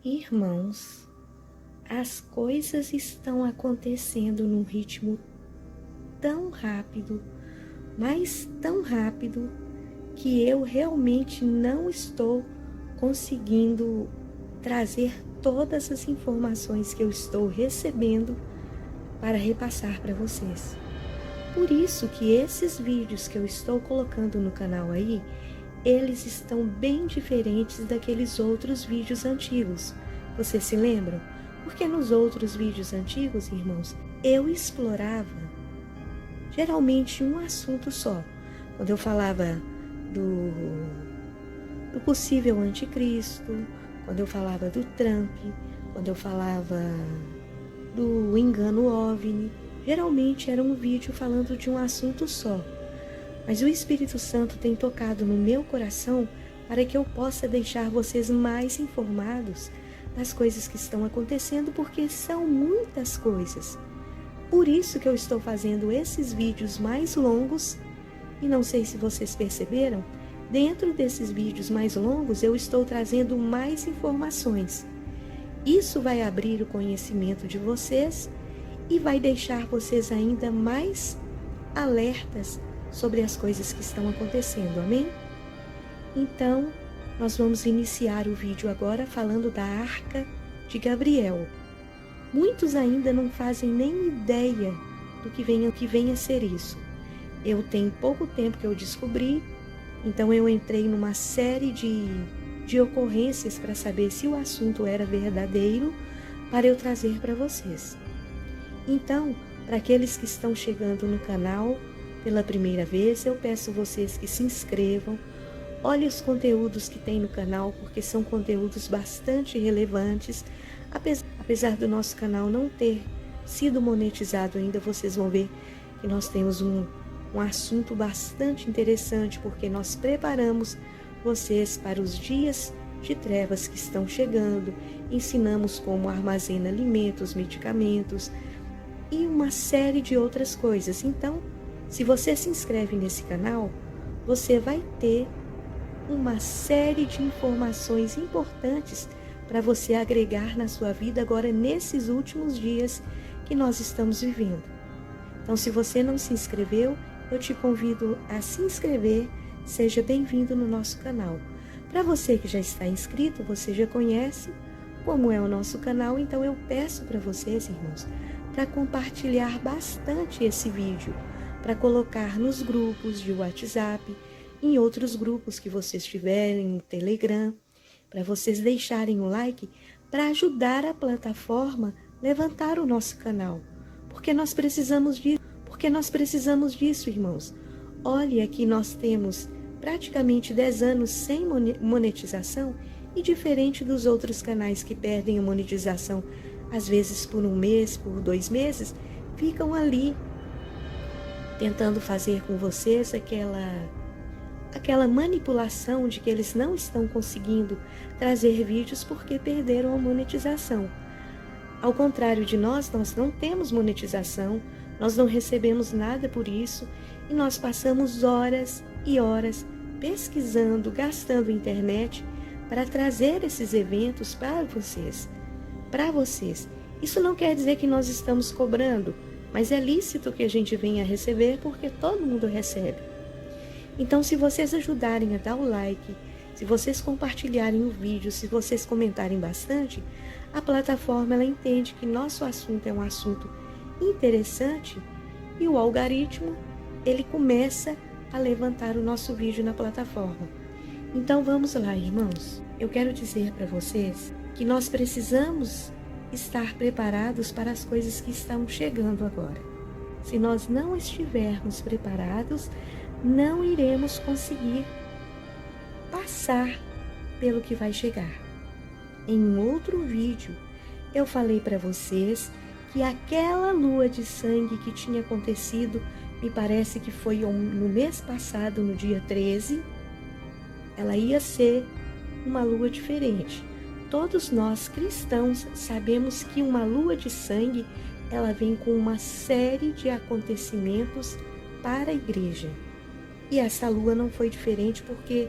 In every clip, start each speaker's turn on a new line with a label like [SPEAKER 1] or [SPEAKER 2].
[SPEAKER 1] Irmãos, as coisas estão acontecendo num ritmo tão rápido, mas tão rápido, que eu realmente não estou conseguindo trazer todas as informações que eu estou recebendo para repassar para vocês. Por isso que esses vídeos que eu estou colocando no canal aí, eles estão bem diferentes daqueles outros vídeos antigos. Vocês se lembram? Porque nos outros vídeos antigos, irmãos, eu explorava geralmente um assunto só. Quando eu falava do possível anticristo, quando eu falava do Trump, quando eu falava do engano OVNI, geralmente era um vídeo falando de um assunto só. Mas o Espírito Santo tem tocado no meu coração para que eu possa deixar vocês mais informados das coisas que estão acontecendo, porque são muitas coisas. Por isso que eu estou fazendo esses vídeos mais longos, e não sei se vocês perceberam, dentro desses vídeos mais longos eu estou trazendo mais informações. Isso vai abrir o conhecimento de vocês e vai deixar vocês ainda mais alertas sobre as coisas que estão acontecendo, amém? Então, nós vamos iniciar o vídeo agora falando da Arca de Gabriel. Muitos ainda não fazem nem ideia do que venha a ser isso. Eu tenho pouco tempo que eu descobri, então eu entrei numa série de ocorrências para saber se o assunto era verdadeiro, para eu trazer para vocês. Então, para aqueles que estão chegando no canal pela primeira vez, eu peço vocês que se inscrevam, olhem os conteúdos que tem no canal, porque são conteúdos bastante relevantes. Apesar do nosso canal não ter sido monetizado ainda, vocês vão ver que nós temos um assunto bastante interessante, porque nós preparamos vocês para os dias de trevas que estão chegando, ensinamos como armazena alimentos, medicamentos e uma série de outras coisas. Então, se você se inscreve nesse canal, você vai ter uma série de informações importantes para você agregar na sua vida agora nesses últimos dias que nós estamos vivendo. Então, se você não se inscreveu, eu te convido a se inscrever. Seja bem-vindo no nosso canal. Para você que já está inscrito, você já conhece como é o nosso canal, então eu peço para vocês, irmãos, para compartilhar bastante esse vídeo, para colocar nos grupos de WhatsApp, em outros grupos que vocês tiverem, no Telegram, para vocês deixarem o like, para ajudar a plataforma a levantar o nosso canal, porque nós precisamos disso, irmãos. Olha, aqui nós temos praticamente 10 anos sem monetização, e diferente dos outros canais que perdem a monetização, às vezes por um mês, por 2 meses, ficam ali tentando fazer com vocês aquela manipulação de que eles não estão conseguindo trazer vídeos porque perderam a monetização. Ao contrário de nós não temos monetização, nós não recebemos nada por isso, e nós passamos horas e horas pesquisando, gastando internet para trazer esses eventos para vocês. Isso não quer dizer que nós estamos cobrando, mas é lícito que a gente venha receber, porque todo mundo recebe. Então, se vocês ajudarem a dar o like, se vocês compartilharem o vídeo, se vocês comentarem bastante, a plataforma ela entende que nosso assunto é um assunto interessante, e o algoritmo ele começa a levantar o nosso vídeo na plataforma. Então vamos lá, irmãos. Eu quero dizer para vocês que nós precisamos estar preparados para as coisas que estão chegando agora. Se nós não estivermos preparados, não iremos conseguir passar pelo que vai chegar. Em um outro vídeo, eu falei para vocês que aquela lua de sangue que tinha acontecido, me parece que foi no mês passado, no dia 13, ela ia ser uma lua diferente. Todos nós cristãos sabemos que uma lua de sangue, ela vem com uma série de acontecimentos para a igreja. E essa lua não foi diferente, porque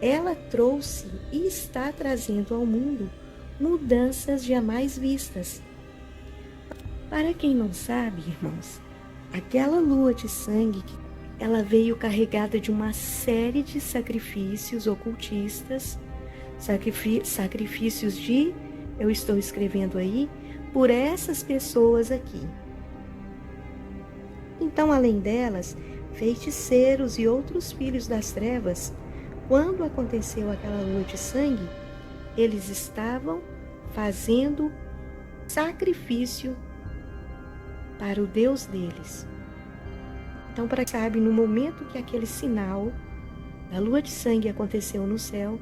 [SPEAKER 1] ela trouxe e está trazendo ao mundo mudanças jamais vistas. Para quem não sabe, irmãos, aquela lua de sangue, ela veio carregada de uma série de sacrifícios ocultistas, sacrifícios eu estou escrevendo aí, por essas pessoas aqui. Então, além delas, feiticeiros e outros filhos das trevas, quando aconteceu aquela lua de sangue, eles estavam fazendo sacrifício para o Deus deles. Então, para quem sabe, no momento que aquele sinal da lua de sangue aconteceu no céu,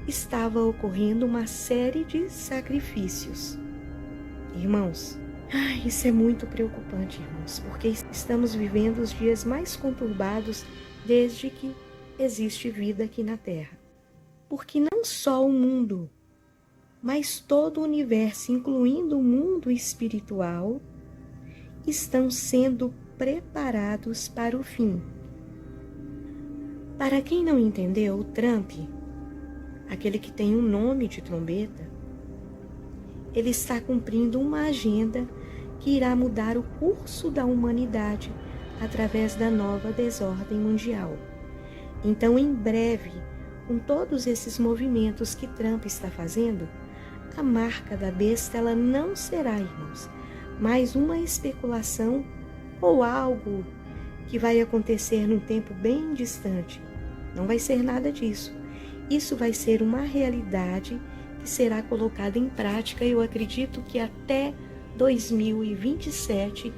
[SPEAKER 1] estava ocorrendo uma série de sacrifícios. Irmãos, isso é muito preocupante, irmãos, porque estamos vivendo os dias mais conturbados desde que existe vida aqui na Terra. Porque não só o mundo, mas todo o universo, incluindo o mundo espiritual, estão sendo preparados para o fim. Para quem não entendeu, o Trump, aquele que tem um nome de trombeta, ele está cumprindo uma agenda que irá mudar o curso da humanidade através da nova desordem mundial. Então, em breve, com todos esses movimentos que Trump está fazendo, a marca da besta ela não será, irmãos, mais uma especulação ou algo que vai acontecer num tempo bem distante. Não vai ser nada disso. Isso vai ser uma realidade que será colocada em prática. Eu acredito que até 2027,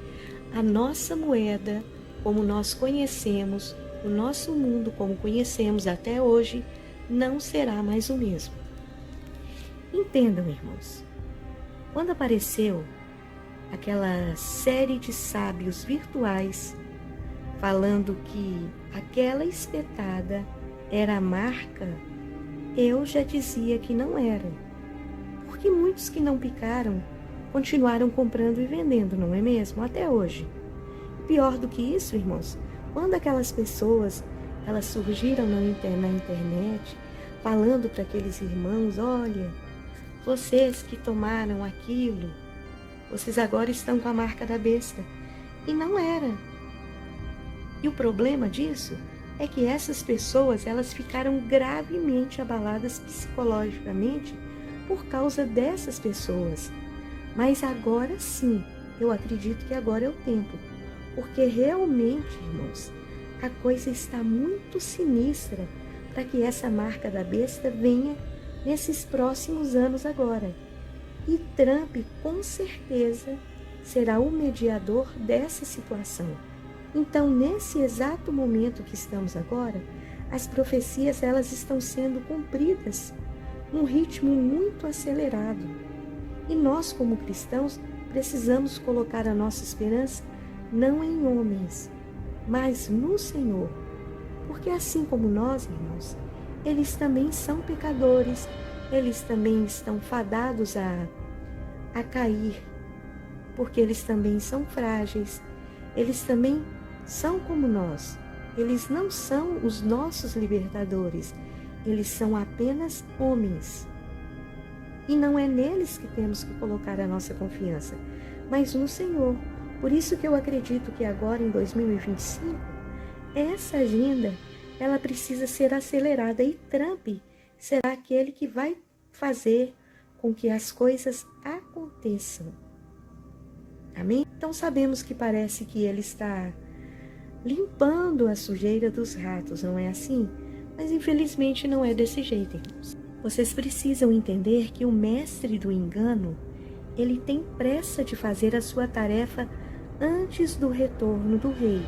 [SPEAKER 1] a nossa moeda, como nós conhecemos, o nosso mundo como conhecemos até hoje, não será mais o mesmo. Entendam, irmãos, quando apareceu aquela série de sábios virtuais falando que aquela espetada era a marca, eu já dizia que não era, porque muitos que não picaram continuaram comprando e vendendo, não é mesmo? Até hoje. Pior do que isso, irmãos, quando aquelas pessoas elas surgiram na internet falando para aqueles irmãos, olha, vocês que tomaram aquilo, vocês agora estão com a marca da besta. E não era. E o problema disso é que essas pessoas, elas ficaram gravemente abaladas psicologicamente por causa dessas pessoas. Mas agora sim, eu acredito que agora é o tempo. Porque realmente, irmãos, a coisa está muito sinistra para que essa marca da besta venha nesses próximos anos agora. E Trump, com certeza, será o mediador dessa situação. Então, nesse exato momento que estamos agora, as profecias elas estão sendo cumpridas num ritmo muito acelerado. E nós, como cristãos, precisamos colocar a nossa esperança não em homens, mas no Senhor. Porque assim como nós, irmãos, eles também são pecadores, eles também estão fadados a cair, porque eles também são frágeis, eles também são como nós. Eles não são os nossos libertadores, eles são apenas homens. E não é neles que temos que colocar a nossa confiança, mas no Senhor. Por isso que eu acredito que agora, em 2025, essa agenda, ela precisa ser acelerada. E Trump será aquele que vai fazer com que as coisas aconteçam. Amém? Então sabemos que parece que ele está limpando a sujeira dos ratos, não é assim? Mas infelizmente não é desse jeito, irmãos. Vocês precisam entender que o mestre do engano, ele tem pressa de fazer a sua tarefa antes do retorno do rei.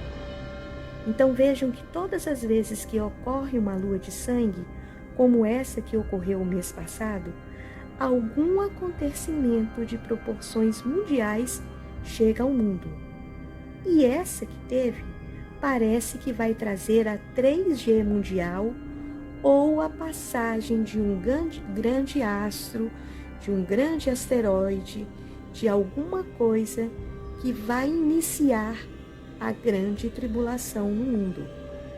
[SPEAKER 1] Então vejam que todas as vezes que ocorre uma lua de sangue, como essa que ocorreu o mês passado, algum acontecimento de proporções mundiais chega ao mundo. E essa que teve, parece que vai trazer a 3G mundial ou a passagem de um grande astro, de um grande asteroide, de alguma coisa que vai iniciar a grande tribulação no mundo,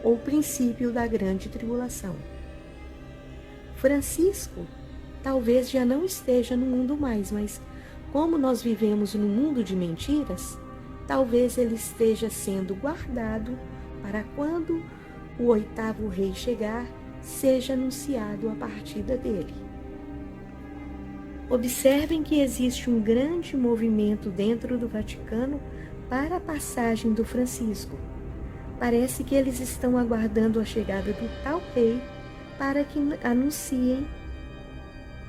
[SPEAKER 1] ou o princípio da grande tribulação. Francisco talvez já não esteja no mundo mais, mas como nós vivemos num mundo de mentiras, talvez ele esteja sendo guardado para quando o 8º rei chegar, seja anunciado a partida dele. Observem que existe um grande movimento dentro do Vaticano para a passagem do Francisco. Parece que eles estão aguardando a chegada do tal rei para que anunciem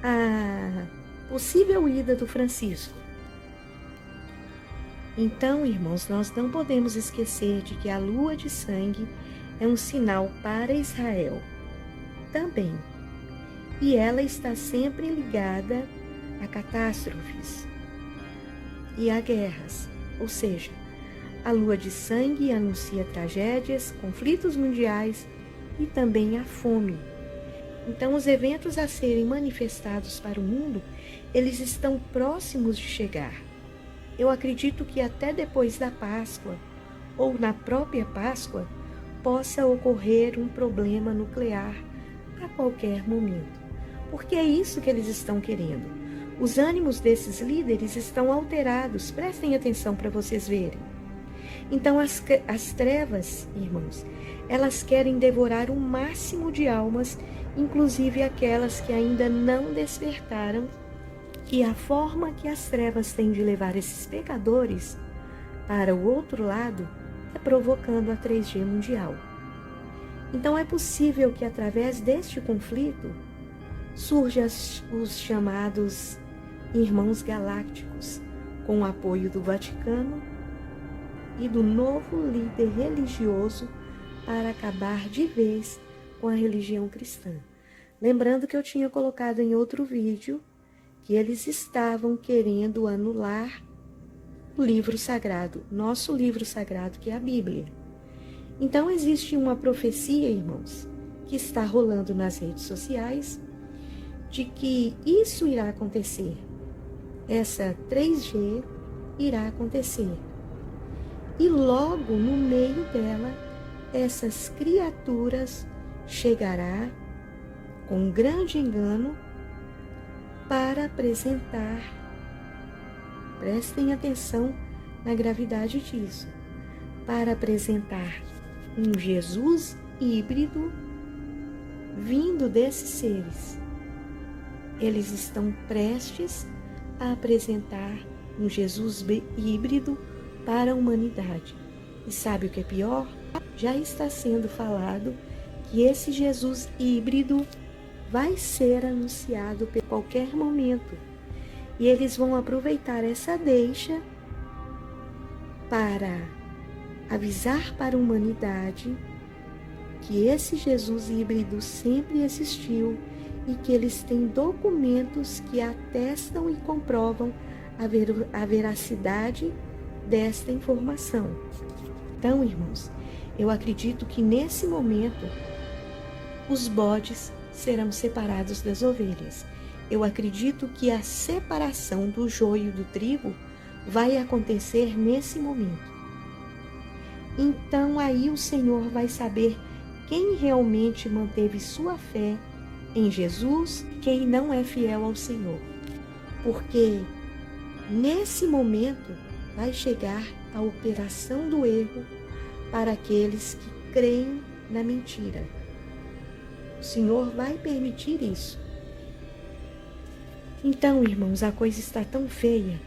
[SPEAKER 1] a possível ida do Francisco. Então, irmãos, nós não podemos esquecer de que a lua de sangue é um sinal para Israel também. E ela está sempre ligada a catástrofes e a guerras. Ou seja, a lua de sangue anuncia tragédias, conflitos mundiais e também a fome. Então, os eventos a serem manifestados para o mundo, eles estão próximos de chegar. Eu acredito que até depois da Páscoa, ou na própria Páscoa, possa ocorrer um problema nuclear a qualquer momento. Porque é isso que eles estão querendo. Os ânimos desses líderes estão alterados, prestem atenção para vocês verem. Então, as trevas, irmãos, elas querem devorar o máximo de almas, inclusive aquelas que ainda não despertaram. E a forma que as trevas têm de levar esses pecadores para o outro lado é provocando a 3G mundial. Então é possível que através deste conflito surjam os chamados Irmãos Galácticos, com o apoio do Vaticano e do novo líder religioso para acabar de vez com a religião cristã. Lembrando que eu tinha colocado em outro vídeo que eles estavam querendo anular o livro sagrado, nosso livro sagrado, que é a Bíblia. Então existe uma profecia, irmãos, que está rolando nas redes sociais, de que isso irá acontecer. Essa 3G irá acontecer. E logo no meio dela, essas criaturas chegará com um grande engano para apresentar, prestem atenção na gravidade disso, para apresentar um Jesus híbrido vindo desses seres. Eles estão prestes a apresentar um Jesus híbrido para a humanidade. E sabe o que é pior? Já está sendo falado que esse Jesus híbrido vai ser anunciado a qualquer momento. E eles vão aproveitar essa deixa para avisar para a humanidade que esse Jesus híbrido sempre existiu e que eles têm documentos que atestam e comprovam a veracidade desta informação. Então, irmãos, eu acredito que nesse momento os bodes serão separados das ovelhas. Eu acredito que a separação do joio do trigo vai acontecer nesse momento. Então aí o Senhor vai saber quem realmente manteve sua fé em Jesus, quem não é fiel ao Senhor. Porque nesse momento vai chegar a operação do erro para aqueles que creem na mentira. O Senhor vai permitir isso. Então, irmãos, a coisa está tão feia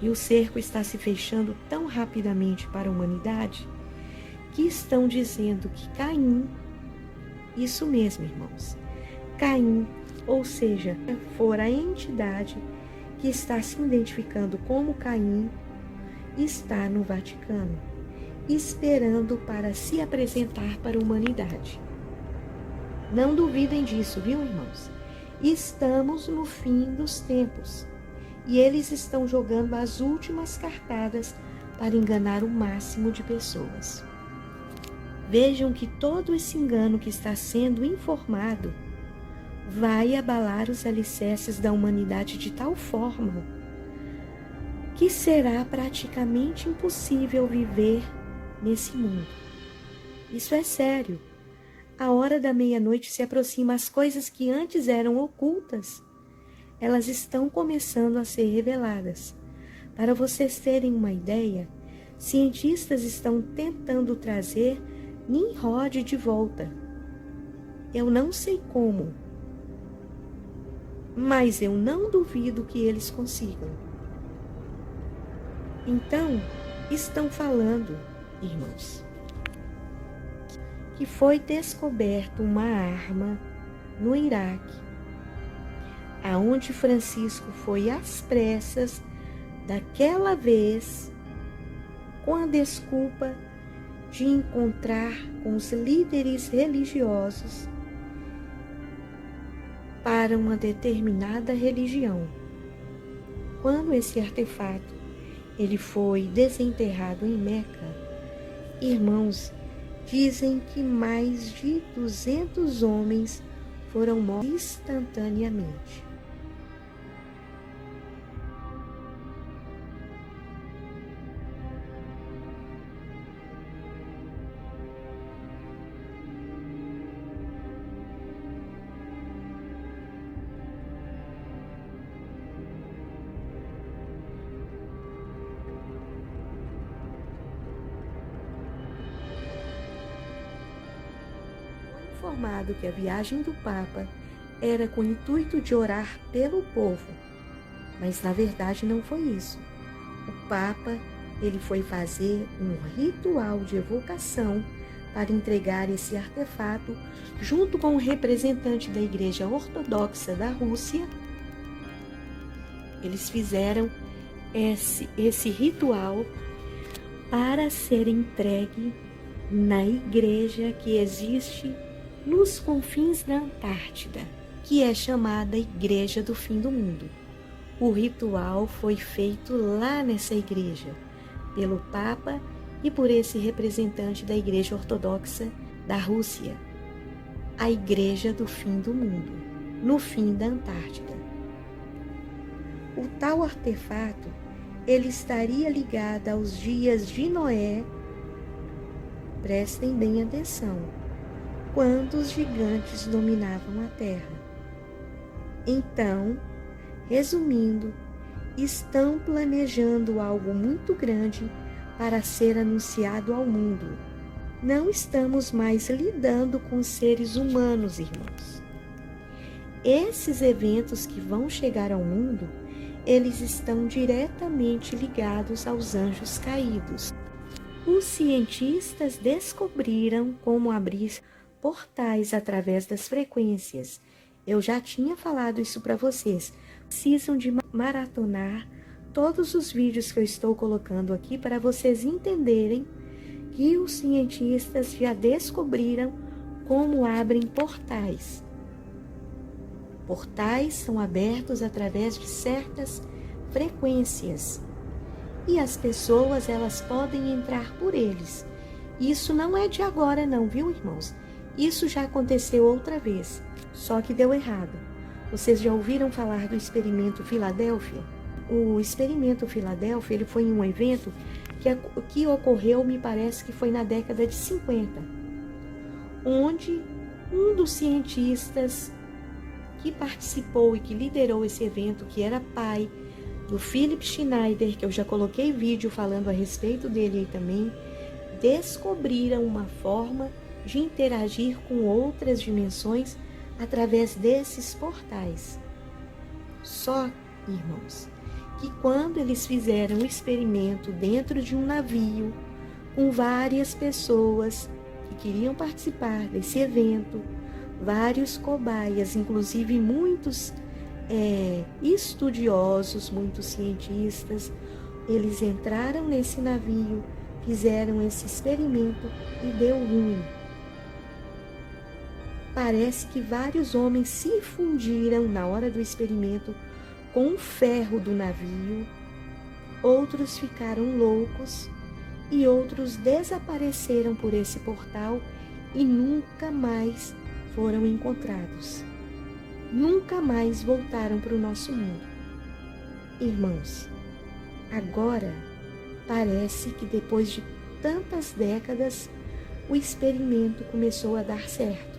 [SPEAKER 1] e o cerco está se fechando tão rapidamente para a humanidade que estão dizendo que Caim, isso mesmo, irmãos, Caim, ou seja, for a entidade que está se identificando como Caim, está no Vaticano, esperando para se apresentar para a humanidade. Não duvidem disso, viu, irmãos? Estamos no fim dos tempos e eles estão jogando as últimas cartadas para enganar o máximo de pessoas. Vejam que todo esse engano que está sendo informado vai abalar os alicerces da humanidade de tal forma que será praticamente impossível viver nesse mundo. Isso é sério. A hora da meia-noite se aproxima, as coisas que antes eram ocultas, elas estão começando a ser reveladas. Para vocês terem uma ideia, cientistas estão tentando trazer Nimrod de volta. Eu não sei como, mas eu não duvido que eles consigam. Então, estão falando, irmãos, que foi descoberto uma arma no Iraque, aonde Francisco foi às pressas daquela vez com a desculpa de encontrar com os líderes religiosos para uma determinada religião. Quando esse artefato ele foi desenterrado em Meca, irmãos, dizem que mais de 200 homens foram mortos instantaneamente. Informado que a viagem do Papa era com o intuito de orar pelo povo, mas na verdade não foi isso. O Papa ele foi fazer um ritual de evocação para entregar esse artefato junto com o representante da Igreja Ortodoxa da Rússia. Eles fizeram esse ritual para ser entregue na igreja que existe nos confins da Antártida, que é chamada Igreja do Fim do Mundo. O ritual foi feito lá nessa igreja, pelo Papa e por esse representante da Igreja Ortodoxa da Rússia, a Igreja do Fim do Mundo, no fim da Antártida. O tal artefato, ele estaria ligado aos dias de Noé, prestem bem atenção, quando os gigantes dominavam a terra. Então, resumindo, estão planejando algo muito grande para ser anunciado ao mundo. Não estamos mais lidando com seres humanos, irmãos. Esses eventos que vão chegar ao mundo, eles estão diretamente ligados aos anjos caídos. Os cientistas descobriram como abrir portais através das frequências. Eu já tinha falado isso para vocês. Precisam de maratonar todos os vídeos que eu estou colocando aqui para vocês entenderem que os cientistas já descobriram como abrem portais. Portais são abertos através de certas frequências e as pessoas elas podem entrar por eles. Isso não é de agora não, viu, irmãos? Isso já aconteceu outra vez, só que deu errado. Vocês já ouviram falar do experimento Filadélfia? O experimento Filadélfia ele foi em um evento que ocorreu, me parece que foi na década de 50, onde um dos cientistas que participou e que liderou esse evento, que era pai do Philip Schneider, que eu já coloquei vídeo falando a respeito dele aí também, descobriram uma forma de interagir com outras dimensões através desses portais. Só, irmãos, que quando eles fizeram o experimento dentro de um navio, com várias pessoas que queriam participar desse evento, vários cobaias, inclusive muitos estudiosos, muitos cientistas, eles entraram nesse navio, fizeram esse experimento e deu ruim. Parece que vários homens se fundiram na hora do experimento com o ferro do navio, outros ficaram loucos e outros desapareceram por esse portal e nunca mais foram encontrados. Nunca mais voltaram para o nosso mundo. Irmãos, agora parece que depois de tantas décadas, o experimento começou a dar certo.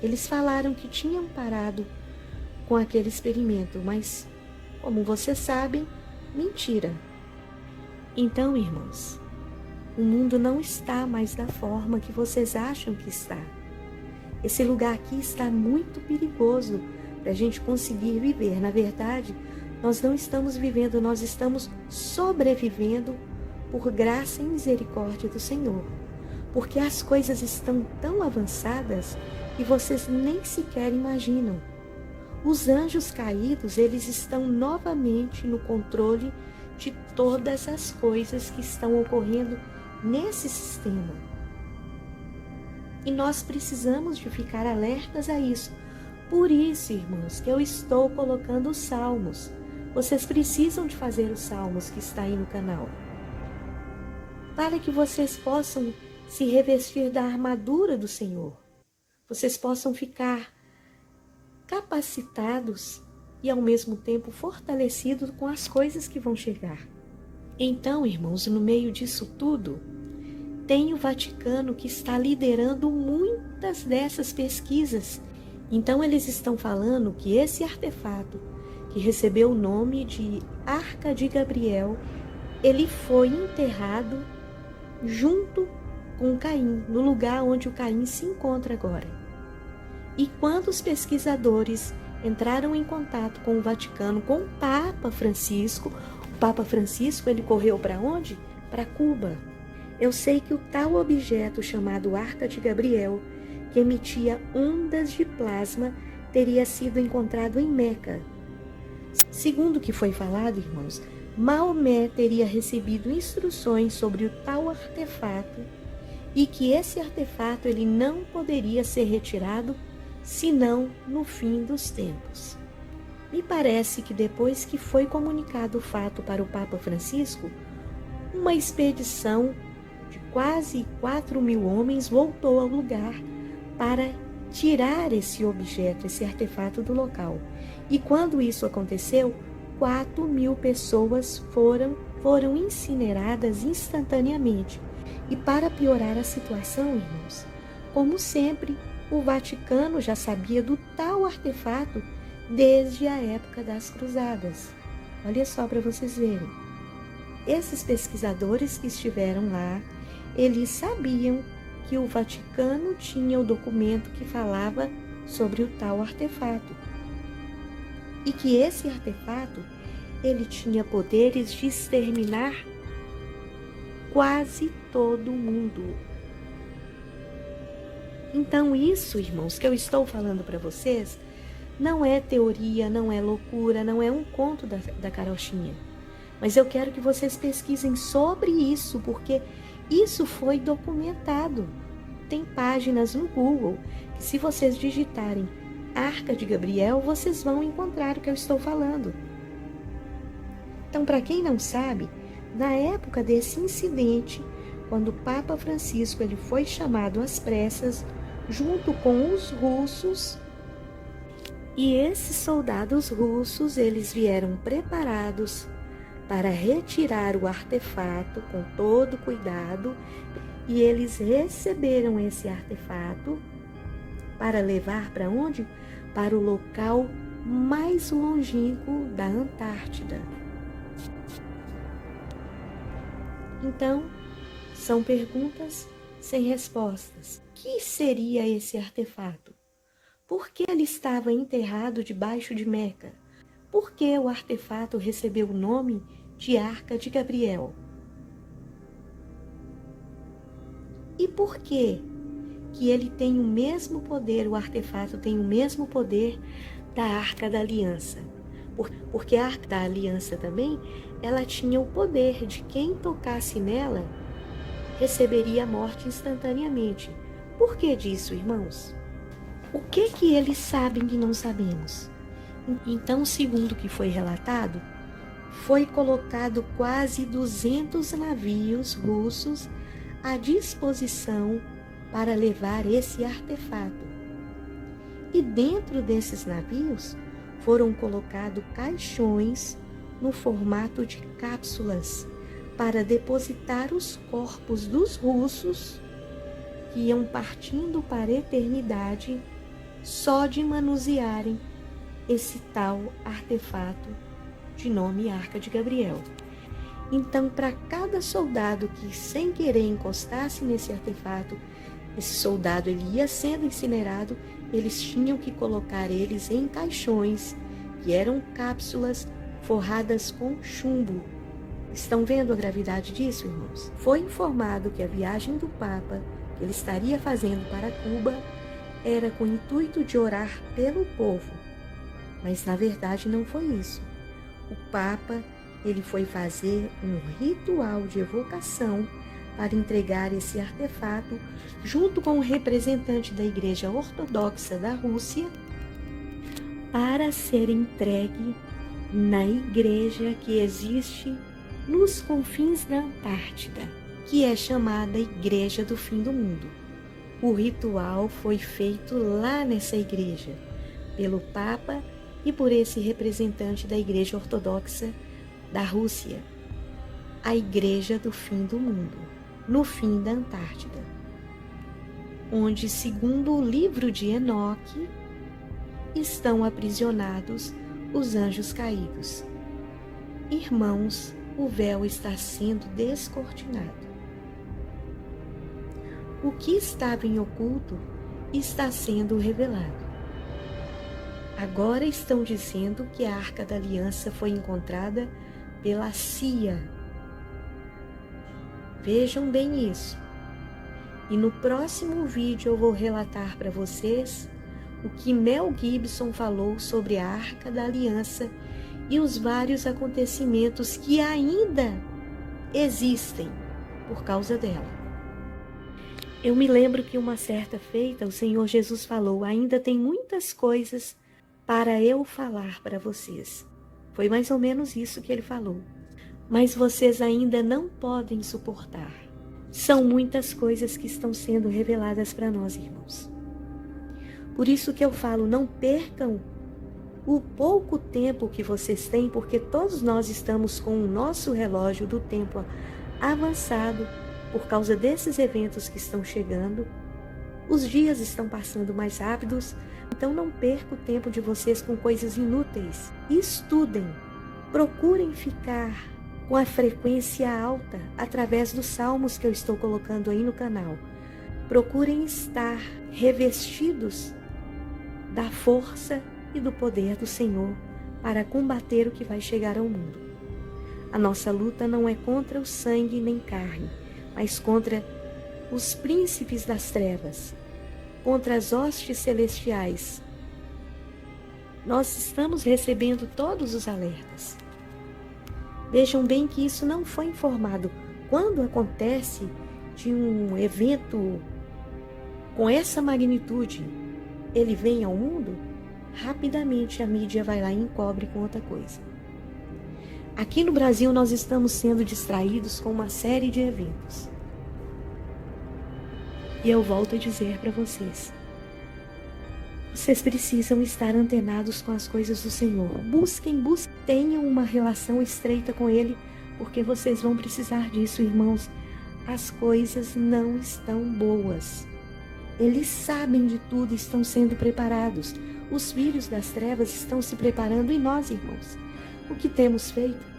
[SPEAKER 1] Eles falaram que tinham parado com aquele experimento, mas, como vocês sabem, mentira. Então, irmãos, o mundo não está mais da forma que vocês acham que está. Esse lugar aqui está muito perigoso para a gente conseguir viver. Na verdade, nós não estamos vivendo, nós estamos sobrevivendo por graça e misericórdia do Senhor. Porque as coisas estão tão avançadas que vocês nem sequer imaginam. Os anjos caídos, eles estão novamente no controle de todas as coisas que estão ocorrendo nesse sistema. E nós precisamos de ficar alertas a isso. Por isso, irmãos, que eu estou colocando os salmos. Vocês precisam de fazer os salmos que está aí no canal, para que vocês possam se revestir da armadura do Senhor. Vocês possam ficar capacitados e ao mesmo tempo fortalecidos com as coisas que vão chegar. Então, irmãos, no meio disso tudo, tem o Vaticano que está liderando muitas dessas pesquisas. Então eles estão falando que esse artefato, que recebeu o nome de Arca de Gabriel, ele foi enterrado junto com Caim, no lugar onde o Caim se encontra agora. E quando os pesquisadores entraram em contato com o Vaticano, com o Papa Francisco, o Papa Francisco, ele correu para onde? Para Cuba. Eu sei que o tal objeto chamado Arca de Gabriel, que emitia ondas de plasma, teria sido encontrado em Meca. Segundo o que foi falado, irmãos, Maomé teria recebido instruções sobre o tal artefato e que esse artefato ele não poderia ser retirado senão no fim dos tempos. Me parece que depois que foi comunicado o fato para o Papa Francisco, uma expedição de quase 4.000 homens voltou ao lugar para tirar esse objeto, esse artefato do local. E quando isso aconteceu, 4.000 pessoas foram incineradas instantaneamente. E para piorar a situação, irmãos, como sempre, o Vaticano já sabia do tal artefato desde a época das Cruzadas. Olha só para vocês verem. Esses pesquisadores que estiveram lá, eles sabiam que o Vaticano tinha o documento que falava sobre o tal artefato. E que esse artefato, ele tinha poderes de exterminar quase todo mundo. Então isso, irmãos, que eu estou falando para vocês, não é teoria, não é loucura, não é um conto da carochinha. Mas eu quero que vocês pesquisem sobre isso, porque isso foi documentado. Tem páginas no Google que, se vocês digitarem Arca de Gabriel, vocês vão encontrar o que eu estou falando. Então, para quem não sabe, na época desse incidente, quando o Papa Francisco ele foi chamado às pressas, junto com os russos, e esses soldados russos, eles vieram preparados para retirar o artefato com todo cuidado, e eles receberam esse artefato para levar para onde? Para o local mais longínquo da Antártida. Então, são perguntas sem respostas. O que seria esse artefato? Por que ele estava enterrado debaixo de Meca? Por que o artefato recebeu o nome de Arca de Gabriel? E por que ele tem o mesmo poder, o artefato tem o mesmo poder da Arca da Aliança? Porque a Arca da Aliança também, ela tinha o poder de quem tocasse nela receberia a morte instantaneamente. Por que disso, irmãos? O que eles sabem que não sabemos? Então, segundo o que foi relatado, foi colocado quase 200 navios russos à disposição para levar esse artefato. E dentro desses navios foram colocados caixões no formato de cápsulas para depositar os corpos dos russos que iam partindo para a eternidade só de manusearem esse tal artefato de nome Arca de Gabriel. Então, para cada soldado que sem querer encostasse nesse artefato, esse soldado ele ia sendo incinerado, eles tinham que colocar eles em caixões, que eram cápsulas forradas com chumbo. Estão vendo a gravidade disso, irmãos? Foi informado que a viagem do Papa, que ele estaria fazendo para Cuba, era com o intuito de orar pelo povo. Mas, na verdade, não foi isso. O Papa, ele foi fazer um ritual de evocação para entregar esse artefato junto com o representante da Igreja Ortodoxa da Rússia para ser entregue na igreja que existe nos confins da Antártida, que é chamada Igreja do Fim do Mundo. O ritual foi feito lá nessa igreja, pelo Papa e por esse representante da Igreja Ortodoxa da Rússia, a Igreja do Fim do Mundo, no fim da Antártida, onde, segundo o livro de Enoque, estão aprisionados os anjos caídos. Irmãos, o véu está sendo descortinado. O que estava em oculto está sendo revelado. Agora estão dizendo que a Arca da Aliança foi encontrada pela CIA. Vejam bem isso. E no próximo vídeo eu vou relatar para vocês o que Mel Gibson falou sobre a Arca da Aliança e os vários acontecimentos que ainda existem por causa dela. Eu me lembro que uma certa feita o Senhor Jesus falou: ainda tem muitas coisas para eu falar para vocês. Foi mais ou menos isso que ele falou. Mas vocês ainda não podem suportar. São muitas coisas que estão sendo reveladas para nós, irmãos. Por isso que eu falo, não percam o pouco tempo que vocês têm, porque todos nós estamos com o nosso relógio do tempo avançado por causa desses eventos que estão chegando. Os dias estão passando mais rápidos, então não percam o tempo de vocês com coisas inúteis. Estudem, procurem ficar com a frequência alta através dos salmos que eu estou colocando aí no canal. Procurem estar revestidos da força e do poder do Senhor para combater o que vai chegar ao mundo. A nossa luta não é contra o sangue nem carne, mas contra os príncipes das trevas, contra as hostes celestiais. Nós estamos recebendo todos os alertas. Vejam bem que isso não foi informado. Quando acontece de um evento com essa magnitude, ele vem ao mundo, rapidamente a mídia vai lá e encobre com outra coisa. Aqui no Brasil nós estamos sendo distraídos com uma série de eventos. E eu volto a dizer para vocês, vocês precisam estar antenados com as coisas do Senhor. Busquem, tenham uma relação estreita com Ele, porque vocês vão precisar disso, irmãos. As coisas não estão boas. Eles sabem de tudo, estão sendo preparados. Os filhos das trevas estão se preparando e nós, irmãos, o que temos feito?